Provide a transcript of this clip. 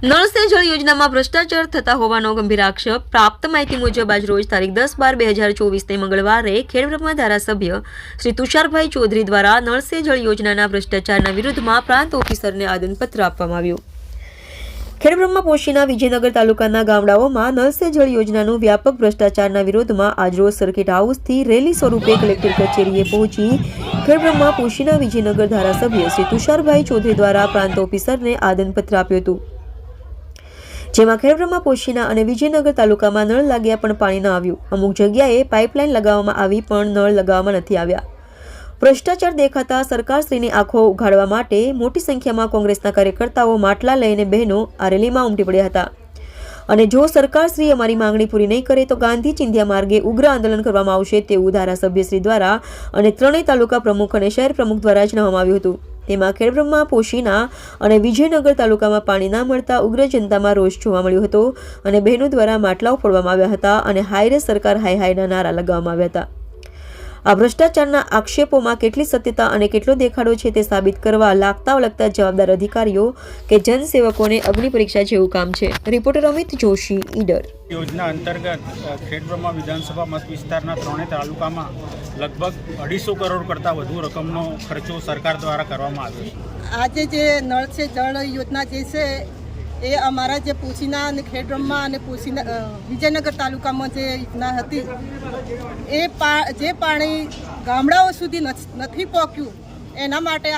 નળ સે જળ યોજનામાં ભ્રષ્ટાચાર થતા હોવાનો ગંભીર આક્ષેપ. પ્રાપ્ત માહિતી મુજબ આજ રોજ તારીખ 10/12/2024 મંગળવારે ખેડબ્રહ્મા ધારાસભ્ય શ્રી તુષારભાઈ ચૌધરી દ્વારા નળ સે જળ યોજનાના ભ્રષ્ટાચારના વિરુદ્ધમાં પ્રાંત ઓફિસરને આવેદનપત્ર આપવામાં આવ્યું. ખેડબ્રહ્મા પોશીના વિજયનગર તાલુકાના ગામડાઓમાં નળ સે જળ યોજનાનું વ્યાપક ભ્રષ્ટાચારના વિરોધમાં આજરોજ સર્કિટ હાઉસથી રેલી સ્વરૂપે કલેક્ટર કચેરીએ પહોંચી ખેડબ્રહ્મા પોશીના વિજયનગર ધારાસભ્ય શ્રી તુષારભાઈ ચૌધરી દ્વારા પ્રાંત ઓફિસરને આવેદનપત્ર આપ્યું હતું. જેમાં ખેડબ્રહ્મા પોશીના અને વિજયનગર તાલુકામાં નળ લાગ્યા પણ પાણી ન આવ્યું. અમુક જગ્યાએ પાઇપલાઇન લગાવવામાં આવી પણ નળ લગાવવામાં નથી આવ્યા. ભ્રષ્ટાચાર દેખાતા સરકારશ્રીની આંખો ઉઘાડવા માટે મોટી સંખ્યામાં કોંગ્રેસના કાર્યકર્તાઓ માટલા લઈને બહેનો આ રેલીમાં ઉમટી પડ્યા હતા. અને જો સરકારશ્રી અમારી માંગણી પૂરી નહીં કરે તો ગાંધી ચિંધ્યા માર્ગે ઉગ્ર આંદોલન કરવામાં આવશે તેવું ધારાસભ્યશ્રી દ્વારા અને ત્રણેય તાલુકા પ્રમુખ અને શહેર પ્રમુખ દ્વારા જણાવવામાં આવ્યું હતું. તેમાં ખેડબ્રહ્મા પોશીના અને વિજયનગર તાલુકામાં પાણી ના મળતા ઉગ્ર જનતામાં રોષ જોવા મળ્યો હતો અને બહેનો દ્વારા માટલાઓ ફોડવામાં આવ્યા હતા અને હાયરે સરકાર હાય હાયના નારા લગાવવામાં આવ્યા હતા. આ ભ્રષ્ટાચારના આક્ષેપોમાં કેટલી સત્યતા અને કેટલો દેખાડો છે તે સાબિત કરવા લાગતા વળગતા જવાબદાર અધિકારીઓ કે જનસેવકોને અગ્નિ પરીક્ષા જેવું કામ છે. રિપોર્ટર અમિત જોશી, ઈડર. યોજના અંતર્ગત ખેડબ્રહ્મા વિધાનસભા મત વિસ્તારના ત્રણેય તાલુકામાં લગભગ 250 કરોડ કરતાં વધુ રકમનો ખર્ચો સરકાર દ્વારા કરવામાં આવ્યો છે. આજે જે નળ સે જળ યોજના જે છે એ અમારા જે પોશીના અને ખેડબ્રહ્મા અને પોશીના વિજયનગર તાલુકામાં જે યોજના હતી એ જે પાણી ગામડાઓ સુધી નથી પહોંચ્યું એના માટે